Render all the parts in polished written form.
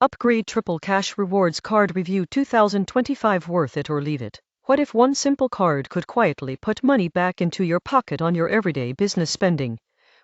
Upgrade Triple Cash Rewards Card Review 2025. Worth it or leave it? What if one simple card could quietly put money back into your pocket on your everyday business spending,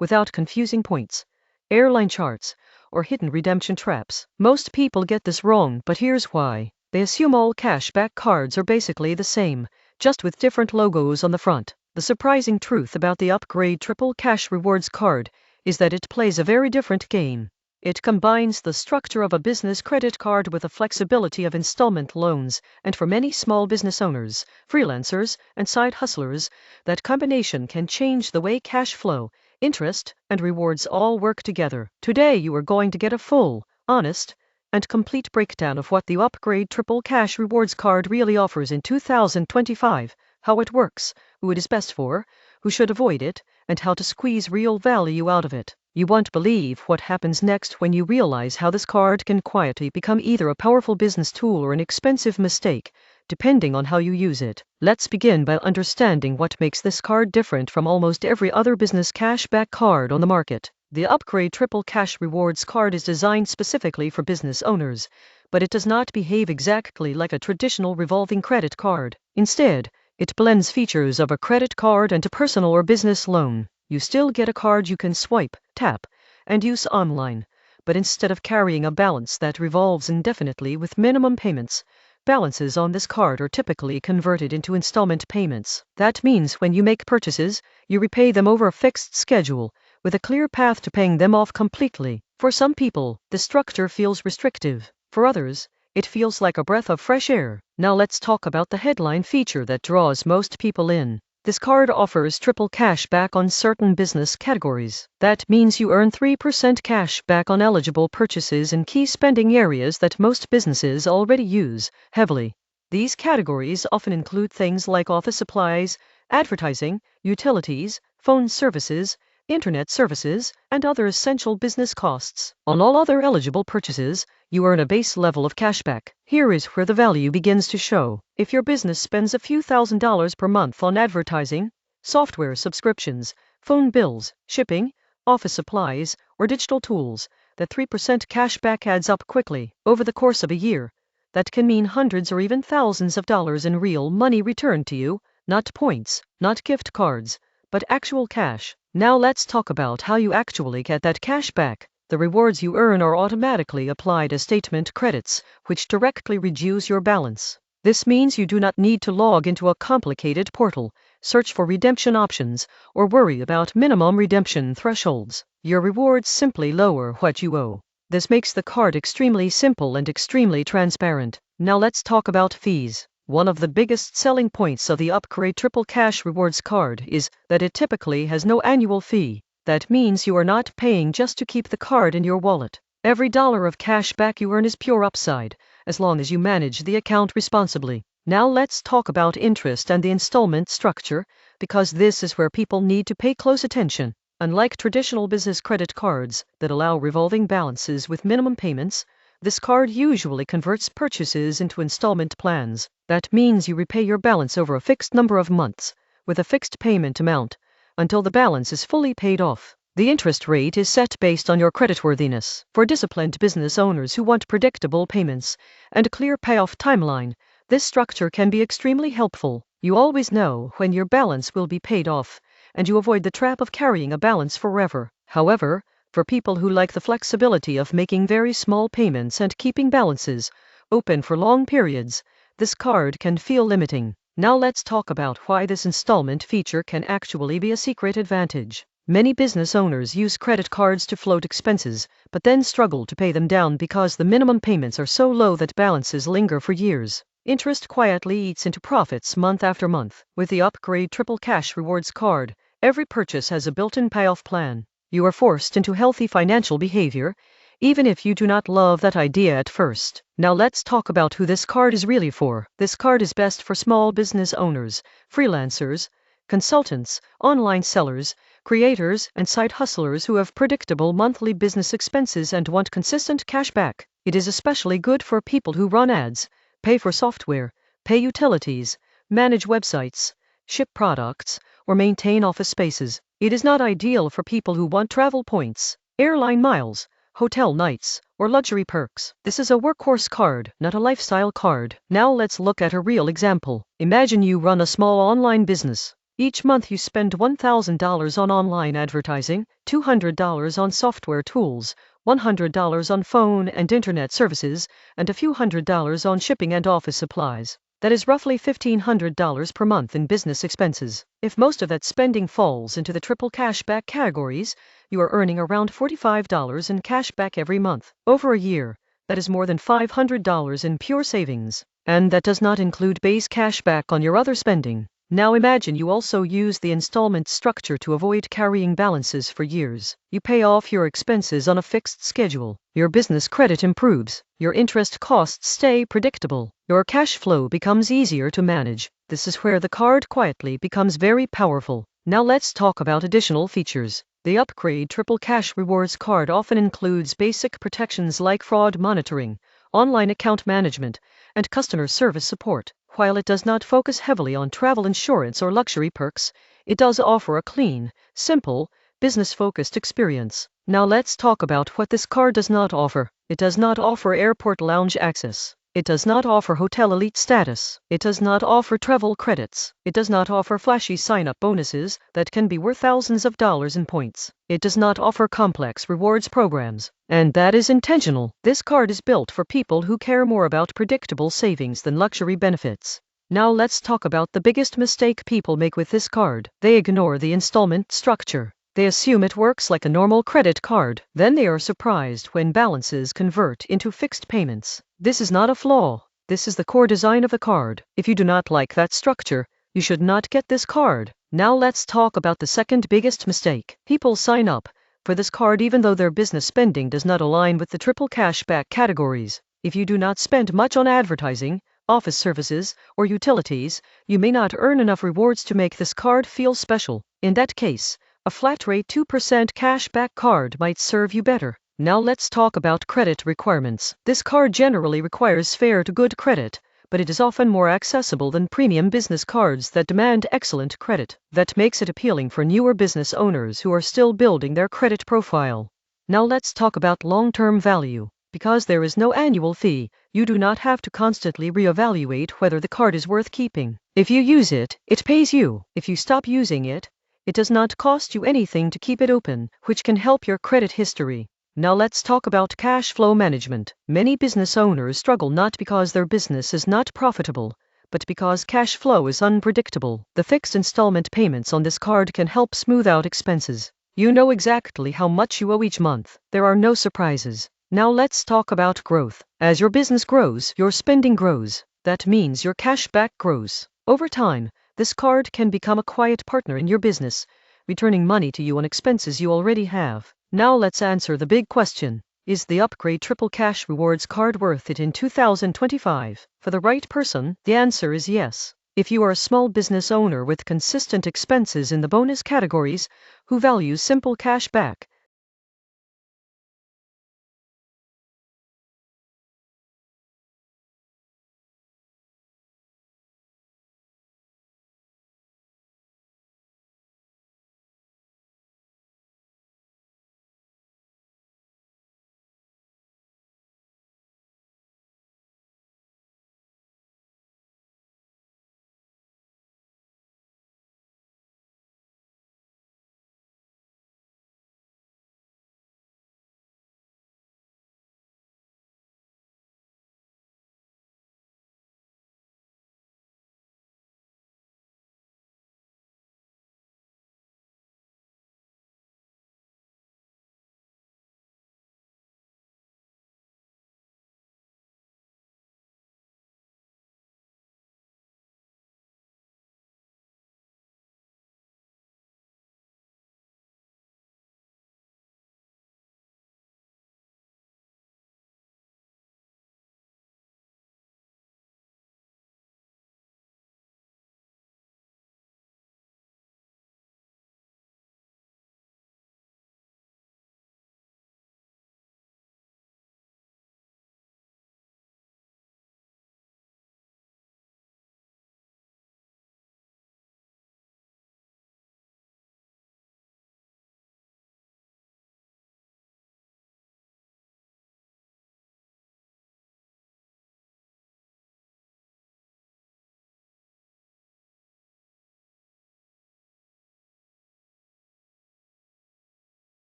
without confusing points, airline charts, or hidden redemption traps? Most people get this wrong, but here's why. They assume all cashback cards are basically the same, just with different logos on the front. The surprising truth about the Upgrade Triple Cash Rewards card is that it plays a very different game. It combines the structure of a business credit card with the flexibility of installment loans, and for many small business owners, freelancers, and side hustlers, that combination can change the way cash flow, interest, and rewards all work together. Today you are going to get a full, honest, and complete breakdown of what the Upgrade Triple Cash Rewards card really offers in 2025, how it works, who it is best for, who should avoid it, and how to squeeze real value out of it. You won't believe what happens next when you realize how this card can quietly become either a powerful business tool or an expensive mistake, depending on how you use it. Let's begin by understanding what makes this card different from almost every other business cashback card on the market. The Upgrade Triple Cash Rewards card is designed specifically for business owners, but it does not behave exactly like a traditional revolving credit card. Instead, it blends features of a credit card and a personal or business loan. You still get a card you can swipe, tap, and use online, but instead of carrying a balance that revolves indefinitely with minimum payments, balances on this card are typically converted into installment payments. That means when you make purchases, you repay them over a fixed schedule, with a clear path to paying them off completely. For some people, the structure feels restrictive. For others, it feels like a breath of fresh air. Now let's talk about the headline feature that draws most people in. This card offers triple cash back on certain business categories. That means you earn 3% cash back on eligible purchases in key spending areas that most businesses already use heavily. These categories often include things like office supplies, advertising, utilities, phone services, internet services, and other essential business costs. On all other eligible purchases, you earn a base level of cashback. Here is where the value begins to show. If your business spends a few $1,000s per month on advertising, software subscriptions, phone bills, shipping, office supplies, or digital tools, that 3% cashback adds up quickly. Over the course of a year, that can mean hundreds or even thousands of dollars in real money returned to you, not points, not gift cards, but actual cash. Now let's talk about how you actually get that cash back. The rewards you earn are automatically applied as statement credits, which directly reduce your balance. This means you do not need to log into a complicated portal, search for redemption options, or worry about minimum redemption thresholds. Your rewards simply lower what you owe. This makes the card extremely simple and extremely transparent. Now let's talk about fees. One of the biggest selling points of the Upgrade Triple Cash Rewards card is that it typically has no annual fee. That means you are not paying just to keep the card in your wallet. Every dollar of cash back you earn is pure upside, as long as you manage the account responsibly. Now let's talk about interest and the installment structure, because this is where people need to pay close attention. Unlike traditional business credit cards that allow revolving balances with minimum payments, this card usually converts purchases into installment plans. That means you repay your balance over a fixed number of months, with a fixed payment amount, until the balance is fully paid off. The interest rate is set based on your creditworthiness. For disciplined business owners who want predictable payments and a clear payoff timeline, this structure can be extremely helpful. You always know when your balance will be paid off, and you avoid the trap of carrying a balance forever. However, for people who like the flexibility of making very small payments and keeping balances open for long periods, this card can feel limiting. Now let's talk about why this installment feature can actually be a secret advantage. Many business owners use credit cards to float expenses, but then struggle to pay them down because the minimum payments are so low that balances linger for years. Interest quietly eats into profits month after month. With the Upgrade Triple Cash Rewards card, every purchase has a built-in payoff plan. You are forced into healthy financial behavior, even if you do not love that idea at first. Now let's talk about who this card is really for. This card is best for small business owners, freelancers, consultants, online sellers, creators, and side hustlers who have predictable monthly business expenses and want consistent cash back. It is especially good for people who run ads, pay for software, pay utilities, manage websites, ship products, or maintain office spaces. It is not ideal for people who want travel points, airline miles, hotel nights, or luxury perks. This is a workhorse card, not a lifestyle card. Now let's look at a real example. Imagine you run a small online business. Each month you spend $1,000 on online advertising, $200 on software tools, $100 on phone and internet services, and a few $100s on shipping and office supplies. That is roughly $1,500 per month in business expenses. If most of that spending falls into the triple cashback categories, you are earning around $45 in cashback every month. Over a year, that is more than $500 in pure savings. And that does not include base cashback on your other spending. Now imagine you also use the installment structure to avoid carrying balances for years. You pay off your expenses on a fixed schedule. Your business credit improves. Your interest costs stay predictable. Your cash flow becomes easier to manage. This is where the card quietly becomes very powerful. Now let's talk about additional features. The Upgrade Triple Cash Rewards card often includes basic protections like fraud monitoring, online account management, and customer service support. While it does not focus heavily on travel insurance or luxury perks, it does offer a clean, simple, business-focused experience. Now let's talk about what this card does not offer. It does not offer airport lounge access. It does not offer hotel elite status. It does not offer travel credits. It does not offer flashy sign-up bonuses that can be worth thousands of dollars in points. It does not offer complex rewards programs. And that is intentional. This card is built for people who care more about predictable savings than luxury benefits. Now let's talk about the biggest mistake people make with this card. They ignore the installment structure. They assume it works like a normal credit card. Then they are surprised when balances convert into fixed payments. This is not a flaw. This is the core design of the card. If you do not like that structure, you should not get this card. Now let's talk about the second biggest mistake. People sign up for this card even though their business spending does not align with the triple cashback categories. If you do not spend much on advertising, office services, or utilities, you may not earn enough rewards to make this card feel special. In that case, a flat rate 2% cashback card might serve you better. Now let's talk about credit requirements. This card generally requires fair to good credit, but it is often more accessible than premium business cards that demand excellent credit. That makes it appealing for newer business owners who are still building their credit profile. Now let's talk about long-term value. Because there is no annual fee, you do not have to constantly reevaluate whether the card is worth keeping. If you use it, it pays you. If you stop using it, it does not cost you anything to keep it open, which can help your credit history. Now let's talk about cash flow management. Many business owners struggle not because their business is not profitable, but because cash flow is unpredictable. The fixed installment payments on this card can help smooth out expenses. You know exactly how much you owe each month. There are no surprises. Now let's talk about growth. As your business grows, your spending grows. That means your cashback grows. Over time, this card can become a quiet partner in your business, returning money to you on expenses you already have. Now let's answer the big question. Is the Upgrade Triple Cash Rewards card worth it in 2025? For the right person, the answer is yes. If you are a small business owner with consistent expenses in the bonus categories, who values simple cash back,